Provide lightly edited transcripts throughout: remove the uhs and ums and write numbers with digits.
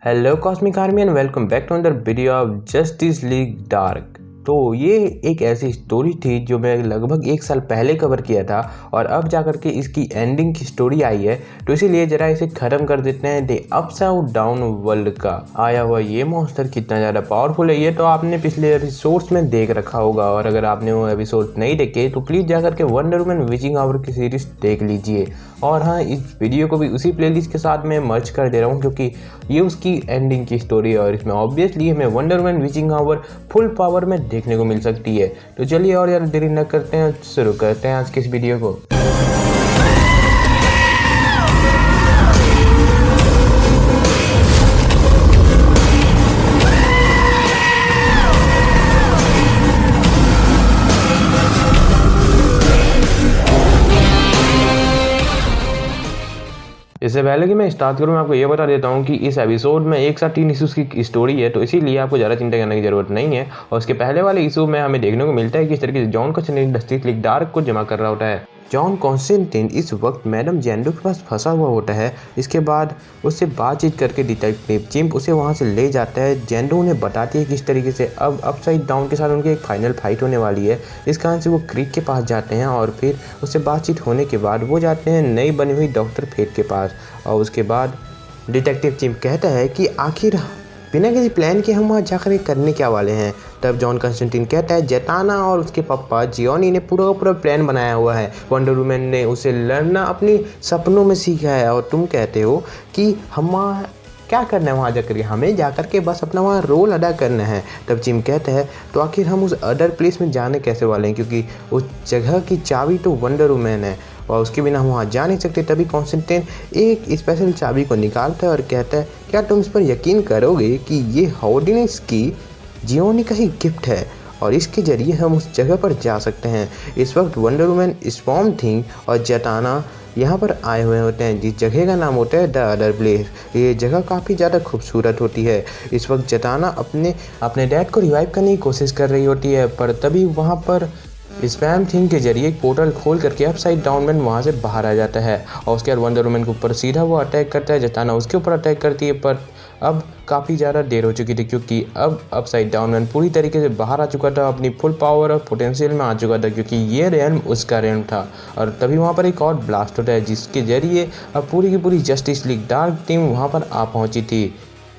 Hello cosmic army and welcome back to another video of Justice League Dark. तो ये एक ऐसी story थी जो मैं लगभग 1 साल पहले कवर किया था और अब जाकर के इसकी एंडिंग की स्टोरी आई है, तो इसीलिए ज़रा इसे ख़त्म कर देते हैं। द अपसाइड डाउन वर्ल्ड का आया हुआ ये मॉन्स्टर कितना ज़्यादा पावरफुल है ये तो आपने पिछले एपिसोड्स में देख रखा होगा, और अगर आपने वो एपिसोड नहीं देखे तो प्लीज़ जाकर के वंडर वुमन विचिंग आवर की सीरीज़ देख लीजिए। और हाँ, इस वीडियो को भी उसी प्लेलिस्ट के साथ मैं मर्ज कर दे रहा हूँ क्योंकि ये उसकी एंडिंग की स्टोरी है और इसमें ऑब्वियसली हमें Wonder Woman witching hour full power में देखने को मिल सकती है। तो चलिए और यार देरी न करते हैं, शुरू करते हैं आज के इस वीडियो को। इससे पहले कि मैं स्टार्ट करूँ, मैं आपको ये बता देता हूँ कि इस एपिसोड में एक साथ 3 इशूज़ की स्टोरी है, तो इसीलिए आपको ज़्यादा चिंता करने की ज़रूरत नहीं है। और उसके पहले वाले इशू में हमें देखने को मिलता है कि किस तरीके से John Constantine justice League dark को जमा कर रहा होता है। जॉन कॉन्स्टेंटाइन इस वक्त मैडम जेंडो के पास फंसा हुआ होता है। इसके बाद उससे बातचीत करके डिटेक्टिव चिम्प उसे वहाँ से ले जाता है। जेंडो उन्हें बताती है किस तरीके से अब अपसाइड डाउन के साथ उनकी एक फाइनल फाइट होने वाली है। इस कारण से वो क्रीक के पास जाते हैं और फिर उससे बातचीत होने के बाद वो जाते हैं नई बनी हुई डॉक्टर फेट के पास। और उसके बाद डिटेक्टिव चिम्प कहता है कि आखिर बिना किसी प्लान के हम वहाँ जाकर करने क्या वाले हैं। तब जॉन कॉन्स्टेंटाइन कहता है जताना और उसके पापा जियोनी ने पूरा का पूरा प्लान बनाया हुआ है। वंडर वुमन ने उसे लड़ना अपने सपनों में सीखा है और तुम कहते हो कि हम वहाँ क्या करना है, वहाँ जाकर हमें जाकर के बस अपना वहाँ रोल अदा करना है। तब जिम कहता है तो आखिर हम उस अदर प्लेस में जाने कैसे वाले हैं, क्योंकि उस जगह की चाबी तो वंडर वुमन है और उसके बिना हम वहाँ जा नहीं सकते। तभी कॉन्स्टेंटाइन एक स्पेशल चाबी को निकालता है और कहता है क्या तुम इस पर यकीन करोगे कि ये हॉर्डिनेस की जियोनी का ही गिफ्ट है और इसके ज़रिए हम उस जगह पर जा सकते हैं। इस वक्त वंडर वुमन, स्वॉर्म थिंग और जताना यहाँ पर आए हुए होते हैं, जिस जगह का नाम होता है द अदर प्लेस। ये जगह काफ़ी ज़्यादा खूबसूरत होती है। इस वक्त जताना अपने डैड को रिवाइव करने की कोशिश कर रही होती है, पर तभी वहाँ पर स्वॉर्म थिंग के जरिए एक पोर्टल खोल करके अपसाइड डाउन मैन वहाँ से बाहर आ जाता है और उसके बाद वंडर वुमन के ऊपर सीधा वो अटैक करता है। जताना उसके ऊपर अटैक करती है, पर अब काफ़ी ज़्यादा देर हो चुकी थी क्योंकि अब अपसाइड डाउन मैन पूरी तरीके से बाहर आ चुका था, अपनी फुल पावर और पोटेंशियल में आ चुका था, क्योंकि ये रेल्म उसका रेल्म था। और तभी वहाँ पर एक और ब्लास्ट होता है जिसके ज़रिए अब पूरी की पूरी जस्टिस लीग डार्क टीम वहाँ पर आ पहुँची थी।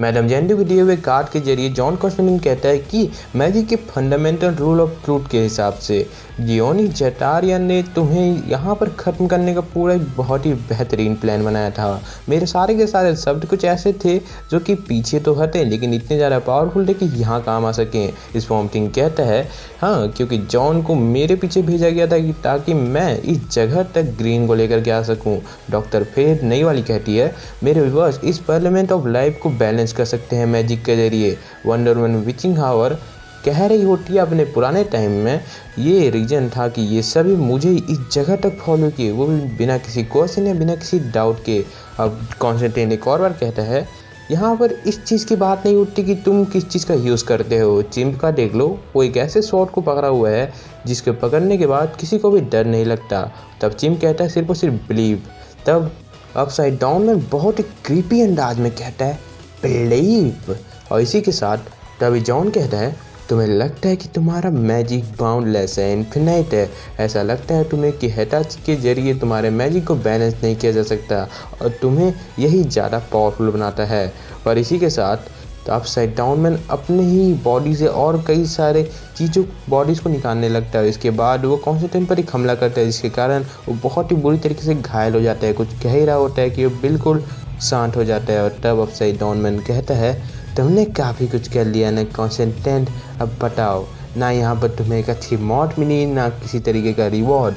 मैडम जेंडो के दिए हुए कार्ड के जरिए जॉन कॉन्स्टेंटाइन कहता है कि मैजिक के फंडामेंटल रूल ऑफ ट्रूथ के हिसाब से जियोनी जेटारियन ने तुम्हें यहाँ पर ख़त्म करने का पूरा बहुत ही बेहतरीन प्लान बनाया था। मेरे सारे के सारे शब्द कुछ ऐसे थे जो कि पीछे तो हटे लेकिन इतने ज़्यादा पावरफुल थे कि यहाँ काम आ सकें। स्वॉर्म थिंग कहता है हाँ, क्योंकि जॉन को मेरे पीछे भेजा गया था कि ताकि मैं इस जगह तक ग्रीन को लेकर के आ सकूँ। डॉक्टर फेट नई वाली कहती है मेरे व्यूअर्स इस पार्लियामेंट ऑफ लाइफ को बैलेंस कर सकते हैं मैजिक के जरिए। वंडर वुमन विचिंग आवर कह रही होती है अपने पुराने टाइम में ये रीजन था कि ये सभी मुझे इस जगह तक फॉलो किए, वो भी बिना किसी क्वेश्चन या बिना किसी डाउट के। अब कॉन्स्टेंटाइन एक और बार कहता है यहाँ पर इस चीज़ की बात नहीं उठती कि तुम किस चीज़ का यूज़ करते हो। चिम्प का देख लो, वो एक ऐसे शॉट को पकड़ा हुआ है जिसके पकड़ने के बाद किसी को भी डर नहीं लगता। तब चिम्प कहता है सिर्फ और सिर्फ बिलीव। तब अपसाइड डाउन में बहुत ही क्रीपी अंदाज में कहता है बिलीव। और इसी के साथ तभी जॉन कहता है तुम्हें लगता है कि तुम्हारा मैजिक बाउंडलेस है, इन्फिनाइट है। ऐसा लगता है तुम्हें कि हेटाची के जरिए तुम्हारे मैजिक को बैलेंस नहीं किया जा सकता और तुम्हें यही ज़्यादा पावरफुल बनाता है। और इसी के साथ अपसाइड डाउन मैन अपने ही बॉडी से और कई सारे चीज़ों बॉडीज़ को निकालने लगता है। इसके बाद वो कॉन्स्टेंटाइन पर एक हमला करता है जिसके कारण वो बहुत ही बुरी तरीके से घायल हो जाता है। कुछ कह ही रहा होता है कि वो बिल्कुल शांत हो जाता है। और तब अपसाइड डाउन मैन कहता है तुमने काफ़ी कुछ कर लिया ना कॉन्स्टेंटाइन, अब बताओ ना यहाँ पर तुम्हें एक अच्छी मौत मिली ना किसी तरीके का रिवॉर्ड।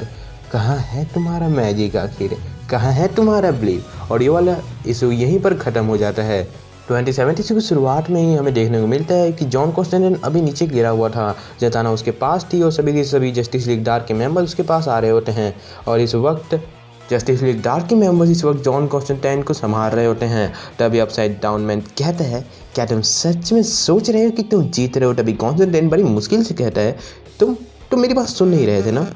कहाँ है तुम्हारा मैजिक, आखिर कहाँ है तुम्हारा बिलीव। और ये वाला इशू यहीं पर ख़त्म हो जाता है। 2076 की शुरुआत में ही हमें देखने को मिलता है कि जॉन कॉन्स्टेंटाइन अभी नीचे गिरा हुआ था। जताना उसके पास थी और सभी के सभी जस्टिस लीग डार्क के मेंबर्स उसके पास आ रहे होते हैं और इस वक्त जस्टिस लीग डार्क के मेंबर्स इस वक्त जॉन कॉन्स्टेंटाइन को संभाल रहे होते हैं। तभी अपसाइड डाउन मैन कहता है क्या तुम सच में सोच रहे हो कि तुम जीत रहे हो। तभी कॉन्स्टेंटाइन बड़ी मुश्किल से कहता है तुम मेरी बात सुन नहीं रहे थे ना,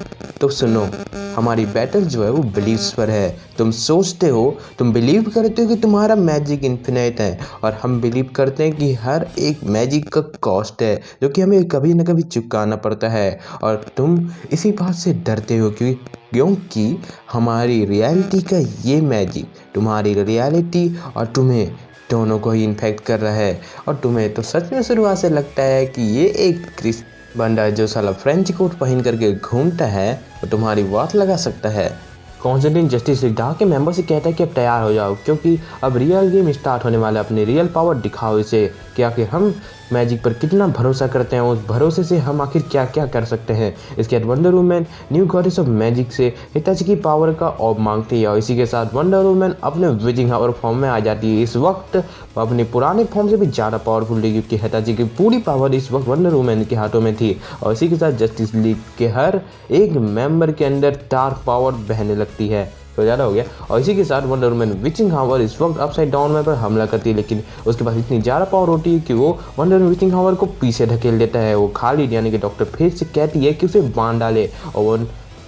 तो सुनो हमारी बैटल जो है वो बिलीव्स पर है। तुम सोचते हो, तुम बिलीव करते हो कि तुम्हारा मैजिक इन्फिनिट है, और हम बिलीव करते हैं कि हर एक मैजिक का कॉस्ट है जो कि हमें कभी ना कभी चुकाना पड़ता है। और तुम इसी बात से डरते हो क्योंकि हमारी रियलिटी का ये मैजिक तुम्हारी रियलिटी और तुम्हें दोनों को ही इन्फेक्ट कर रहा है। और तुम्हें तो सच में शुरुआत से लगता है कि ये एक क्रिस बंदा जो साला फ्रेंच कोट पहन करके घूमता है वो तुम्हारी बात लगा सकता है। कॉन्स्टेंटाइन जस्टिस लीग डार्क के मेंबर से कहता है कि अब तैयार हो जाओ, क्योंकि अब रियल गेम स्टार्ट होने वाला है। अपनी रियल पावर दिखाओ इसे कि आखिर हम मैजिक पर कितना भरोसा करते हैं, उस भरोसे से हम आखिर क्या क्या कर सकते हैं। इसके बाद wonder woman new goddess of magic से हिताची की पावर का ऑब मांगती है, और इसी के साथ वंडर वुमन अपने विजिंग हावर फॉर्म में आ जाती है। इस वक्त वो अपने पुराने फॉर्म से भी ज़्यादा पावरफुल थी, क्योंकि हिताची की पूरी पावर इस वक्त वंडर वुमन के हाथों में थी। और इसी के साथ जस्टिस लीग के हर एक मेंबर के अंदर डार्क पावर बहने लगती है, तो ज़्यादा हो गया। और इसी के साथ वंडर वुमन विचिंग हावर इस वक्त अपसाइड डाउन मैन पर हमला करती है, लेकिन उसके पास इतनी ज़्यादा पावर होती है कि वो वंडर वुमन विचिंग हावर को पीछे ढकेल देता है। वो खालिद यानी कि डॉक्टर फेट से कहती है कि उसे बांध डाले, और वो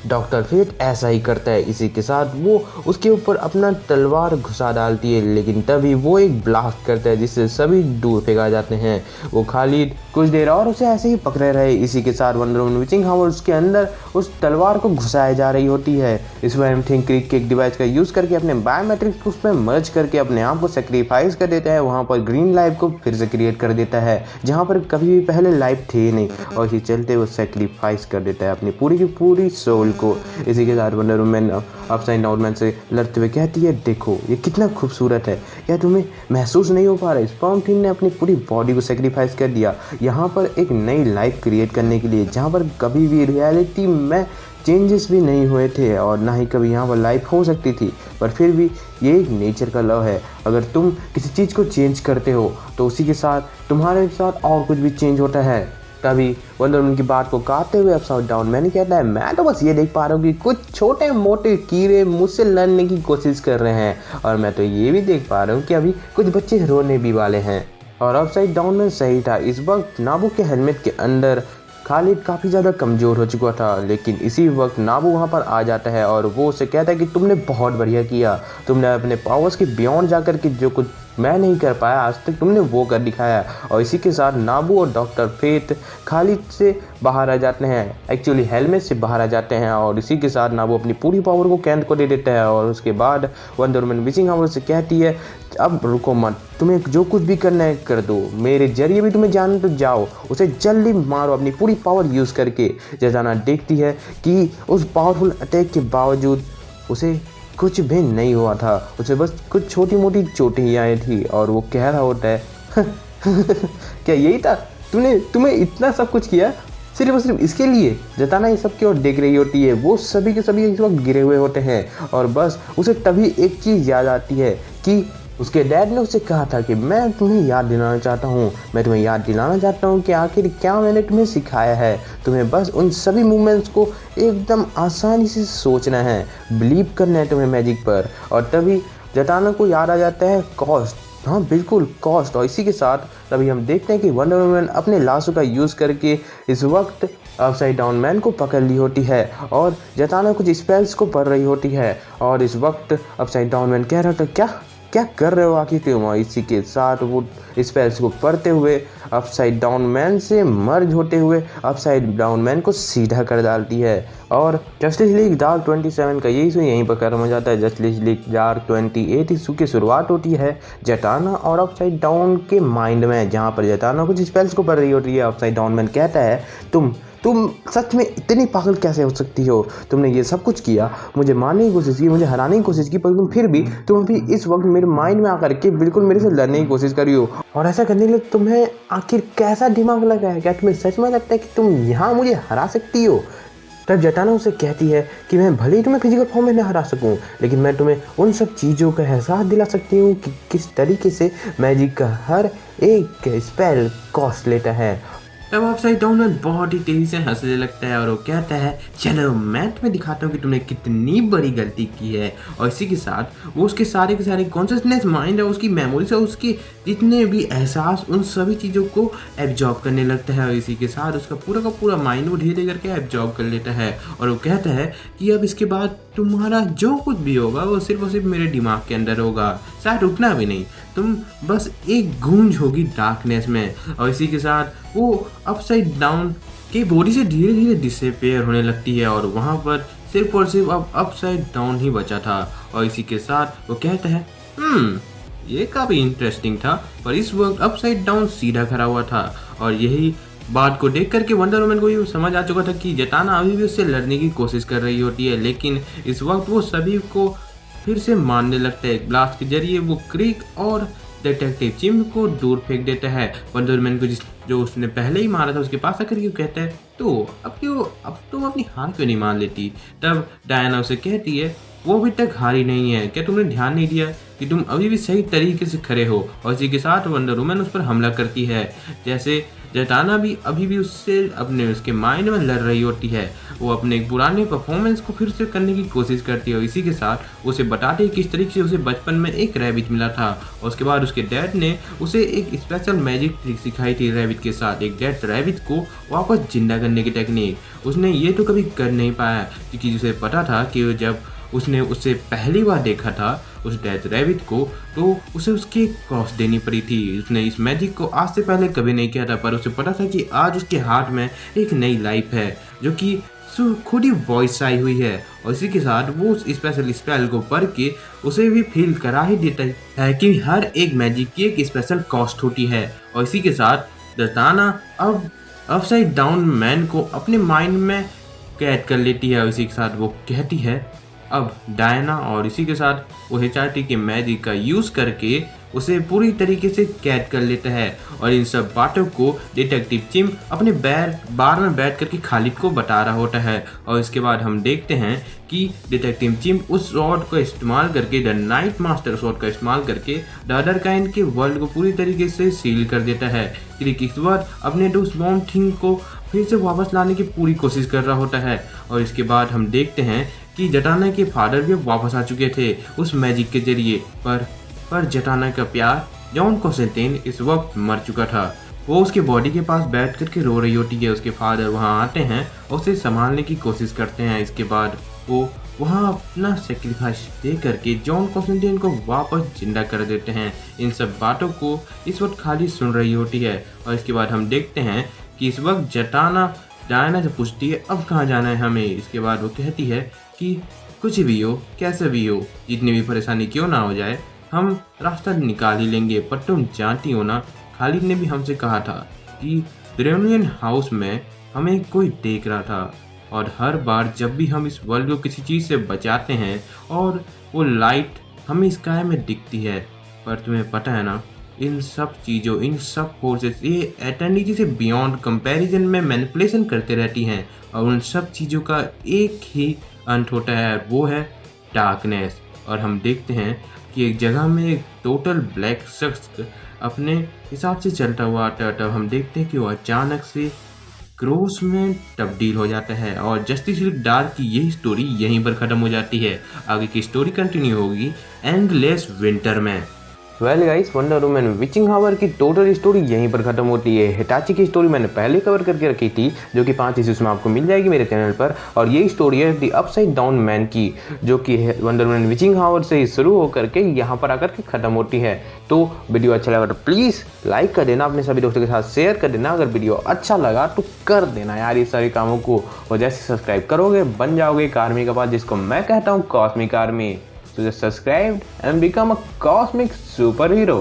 डॉक्टर फेट ऐसा ही करता है। इसी के साथ वो उसके ऊपर अपना तलवार घुसा डालती है, लेकिन तभी वो एक ब्लास्ट करता है जिससे सभी दूर फेंका जाते हैं। वो खालिद कुछ देर और उसे ऐसे ही पकड़े रहे। इसी के साथ वंडर वुमन विचिंग हावर उसके अंदर उस तलवार को घुसाई जा रही होती है। इस वैम थिंक क्रिक के एक डिवाइस का यूज़ करके अपने बायोमेट्रिक्स उसमें मर्ज करके अपने आप को सेक्रीफाइस कर देता है। वहाँ पर ग्रीन लाइफ को फिर से क्रिएट कर देता है जहाँ पर कभी भी पहले लाइफ थी नहीं, और इसी चलते वो सेक्रीफाइस कर देता है अपनी पूरी की पूरी सोल को। इसी के साथ wonder woman upside down man से लड़ते हुए कहती है, देखो ये कितना खूबसूरत है, क्या तुम्हें महसूस नहीं हो पा रहा? स्पर्म थिन ने अपनी पूरी बॉडी को सेक्रीफाइस कर दिया यहाँ पर एक नई लाइफ क्रिएट करने के लिए, जहाँ पर कभी भी रियलिटी में चेंजेस भी नहीं हुए थे और ना ही कभी यहाँ पर लाइफ हो सकती थी। पर फिर भी ये एक नेचर का लॉ है, अगर तुम किसी चीज़ को चेंज करते हो तो उसी के साथ तुम्हारे साथ और कुछ भी चेंज होता है। तभी वंडर वुमन की बात को काटते हुए अपसाइड डाउन मैन कहता है, मैं तो बस ये देख पा रहा हूँ कि कुछ छोटे मोटे कीड़े मुझसे लड़ने की कोशिश कर रहे हैं, और मैं तो ये भी देख पा रहा हूँ कि अभी कुछ बच्चे रोने भी वाले हैं। और अपसाइड डाउन मैन सही था। इस वक्त नाबू के हेलमेट के अंदर खालिद काफ़ी ज़्यादा कमज़ोर हो चुका था, लेकिन इसी वक्त नाबू वहाँ पर आ जाता है और वो उसे कहता है कि तुमने बहुत बढ़िया किया, तुमने अपने पावर्स के बियॉन्ड जाकर के जो कुछ मैं नहीं कर पाया आज तक तुमने वो कर दिखाया। और इसी के साथ नाबू और डॉक्टर फेट खालिद से बाहर आ जाते हैं, एक्चुअली हेलमेट से बाहर आ जाते हैं, और इसी के साथ नाबू अपनी पूरी पावर को कैंट को दे देता है। और उसके बाद वंडर वुमन विचिंग हावर से कहती है, अब रुको मत, तुम्हें जो कुछ भी करना है कर दो, मेरे जरिए भी तुम्हें जाना तो जाओ, उसे जल्दी मारो अपनी पूरी पावर यूज़ करके। जजाना देखती है कि उस पावरफुल अटैक के बावजूद उसे कुछ भी नहीं हुआ था, उसे बस कुछ छोटी मोटी चोटें ही आई थी, और वो कह रहा होता है क्या यही था, तुम्हें इतना सब कुछ किया सिर्फ और सिर्फ इसके लिए? जताना ये सब की ओर देख रही होती है, वो सभी के सभी इस वक्त गिरे हुए होते हैं, और बस उसे तभी एक चीज़ याद आती है कि उसके डैड ने उसे कहा था कि मैं तुम्हें याद दिलाना चाहता हूँ, मैं तुम्हें याद दिलाना चाहता हूँ कि आखिर क्या मैंने तुम्हें सिखाया है। तुम्हें बस उन सभी मूवमेंट्स को एकदम आसानी से सोचना है, बिलीव करना है तुम्हें मैजिक पर। और तभी जताना को याद आ जाता है कॉस्ट, हाँ बिल्कुल कॉस्ट। और इसी के साथ तभी हम देखते हैं कि वंडर वुमन अपने लाशों का यूज़ करके इस वक्त अपसाइड डाउन मैन को पकड़ ली होती है, और जताना कुछ स्पेल्स को पढ़ रही होती है। और इस वक्त अपसाइड डाउन मैन कह रहा था, क्या कर रहे हो आखिर तुम? और इसी के साथ वो स्पेल्स को पढ़ते हुए अपसाइड डाउन मैन से मर्ज होते हुए अपसाइड डाउन मैन को सीधा कर डालती है। और जस्टिस लीग डार्क 27 का ये इशू यहीं पर खत्म हो जाता है। जस्टिस लीग डार्क 28 इशू की शुरुआत होती है जटाना और अपसाइड डाउन के माइंड में, जहाँ पर जटाना कुछ स्पेल्स को पढ़ रही होती है। अपसाइड डाउन मैन कहता है, तुम सच में इतनी पागल कैसे हो सकती हो? तुमने ये सब कुछ किया, मुझे मारने की कोशिश की, मुझे हराने की कोशिश की, पर तुम अभी इस वक्त मेरे माइंड में आकर के बिल्कुल मेरे से लड़ने की कोशिश कर रही हो। और ऐसा करने के लिए तुम्हें आखिर कैसा दिमाग लगा है? क्या तुम्हें सच में लगता है कि तुम यहाँ मुझे हरा सकती हो? तब जटाना उसे कहती है कि मैं भले ही तुम्हें फिजिकल फॉर्म में न हरा सकूं, लेकिन मैं तुम्हें उन सब चीज़ों का एहसास दिला सकती हूँ कि किस तरीके से मैजिक का हर एक स्पेल कॉस्ट लेता है। तब अपसाइड डाउन मैन बहुत ही तेजी से हंसने लगता है और वो कहता है चलो मैं तुम्हें दिखाता हूँ कि तुमने कितनी बड़ी गलती की है। और इसी के साथ वो उसके सारे के सारे कॉन्शियसनेस माइंड है, उसकी मेमोरीज है, उसके जितने भी एहसास, उन सभी चीज़ों को एब्जॉर्ब करने लगता है। और इसी के साथ उसका पूरा का पूरा माइंड वो धीरे करके एब्जॉर्ब कर लेता है और वो कहता है कि अब इसके बाद तुम्हारा जो कुछ भी होगा वो सिर्फ और सिर्फ मेरे दिमाग के अंदर होगा, शायद रुकना भी नहीं, तुम बस एक गूंज होगी डार्कनेस में। और इसी के साथ वो अपसाइड डाउन की बॉडी से धीरे धीरे डिसअपीयर होने लगती है और वहाँ पर सिर्फ और सिर्फ अब अपसाइड डाउन ही बचा था। और इसी के साथ वो कहता है ये काफ़ी इंटरेस्टिंग था, पर इस वक्त अपसाइड डाउन सीधा खड़ा हुआ था। और यही बात को देख करके वंडर वुमन को ये समझ आ चुका था कि जताना अभी भी उससे लड़ने की कोशिश कर रही होती है, लेकिन इस वक्त वो सभी को फिर से मारने लगता है। ब्लास्ट के जरिए वो क्रिक और डिटेक्टिव जिम को दूर फेंक देता है। वंडर वुमन को जो उसने पहले ही मारा था उसके पास आकर के कहता है तो अब तुम अपनी हार क्यों नहीं मान लेती। तब डायना उसे कहती है वो अभी तक हारी नहीं है, क्या तुमने ध्यान नहीं दिया कि तुम अभी भी सही तरीके से खड़े हो। और इसी के साथ वंडर वुमन उस पर हमला करती है, जैसे जताना भी अभी भी उसके माइंड में लड़ रही होती है। वो अपने पुराने परफॉर्मेंस को फिर से करने की कोशिश करती है और इसी के साथ उसे बताते हैं किस तरीके से उसे बचपन में एक रैबिट मिला था और उसके बाद उसके डैड ने उसे एक स्पेशल मैजिक ट्रिक सिखाई थी रैबिट के साथ, एक डेड रैबिट को वापस जिंदा करने की टेक्निक। उसने ये तो कभी कर नहीं पाया क्योंकि उसे पता था कि जब उसने उसे पहली बार देखा था उस डेथ रैबिट को, तो उसे उसकी कॉस्ट देनी पड़ी थी। उसने इस मैजिक को आज से पहले कभी नहीं किया था, पर उसे पता था कि आज उसके हाथ में एक नई लाइफ है जो कि खुद ही वॉइस आई हुई है। और इसी के साथ वो उस स्पेशल स्पेल को पढ़ के उसे भी फील करा ही देता है कि हर एक मैजिक की एक स्पेशल कॉस्ट होती है। और इसी के साथ जताना अब अपसाइड डाउन मैन को अपने माइंड में कैद कर लेती है और इसी के साथ वो कहती है अब डायना, और इसी के साथ वो हिचाटी के मैजिक का यूज़ करके उसे पूरी तरीके से कैद कर लेता है। और इन सब बातों को डिटेक्टिव जिम अपने बार में बैठ करके खालिद को बता रहा होता है। और इसके बाद हम देखते हैं कि डिटेक्टिव जिम उस स्वॉर्ड को इस्तेमाल करके, द नाइट मास्टर स्वॉर्ड का इस्तेमाल करके द अदर काइंड के वर्ल्ड को पूरी तरीके से सील कर देता है। क्योंकि इस बार अपने उस बॉम्ब थिंग को फिर से वापस लाने की पूरी कोशिश कर रहा होता है। और इसके बाद हम देखते हैं कि जटाना के फादर भी वापस आ चुके थे उस मैजिक के जरिए, पर जटाना का प्यार जॉन कॉन्स्टेंटाइन इस वक्त मर चुका था। वो उसके बॉडी के पास बैठ करके रो रही होती है। उसके फादर वहाँ आते हैं और उसे संभालने की कोशिश करते हैं। इसके बाद वो वहाँ अपना सेक्रीफाइस दे करके जॉन कॉन्स्टेंटाइन को वापस जिंदा कर देते हैं। इन सब बातों को इस वक्त खाली सुन रही होती है। और इसके बाद हम देखते हैं कि इस वक्त जटाना डायना से पूछती है अब कहाँ जाना है हमें। इसके बाद वो कहती है कि कुछ भी हो, कैसे भी हो, जितनी भी परेशानी क्यों ना हो जाए, हम रास्ता निकाल ही लेंगे। पर तुम जानती हो ना, खालिद ने भी हमसे कहा था कि रेनियन हाउस में हमें कोई देख रहा था और हर बार जब भी हम इस वर्ल्ड को किसी चीज़ से बचाते हैं और वो लाइट हमें स्काई में दिखती है, पर तुम्हें पता है ना, इन सब चीज़ों, इन सब फोर्सेस ये एटर्निटी से बियॉन्ड कंपैरिजन में मैनिपुलेशन करते रहती हैं और उन सब चीज़ों का एक ही अंत होता है, वो है डार्कनेस। और हम देखते हैं कि एक जगह में एक टोटल ब्लैक शख्स अपने हिसाब से चलता हुआ आता है। तब हम देखते हैं कि वो अचानक से क्रोस में तब्दील हो जाता है और जस्टिस लीग डार्क की यही स्टोरी यहीं पर ख़त्म हो जाती है। आगे की स्टोरी कंटिन्यू होगी एंडलेस विंटर में। वेल गाइस, वंडर वुमन विचिंग हावर की टोटल स्टोरी यहीं पर खत्म होती है। हिटाची की स्टोरी मैंने पहले कवर करके रखी थी जो कि 5 इश्यूज में आपको मिल जाएगी मेरे चैनल पर, और ये स्टोरी है द अपसाइड डाउन मैन की जो कि वंडर वुमन विचिंग हावर से ही शुरू होकर के यहाँ पर आकर के खत्म होती है। तो वीडियो अच्छा लगा तो प्लीज़ लाइक कर देना, अपने सभी दोस्तों के साथ शेयर कर देना। अगर वीडियो अच्छा लगा तो कर देना यार ये सारे कामों को, और जैसे सब्सक्राइब करोगे बन जाओगे एक आर्मी का पार्ट, जिसको मैं कहता हूँ cosmic army. So just subscribe and become a cosmic superhero.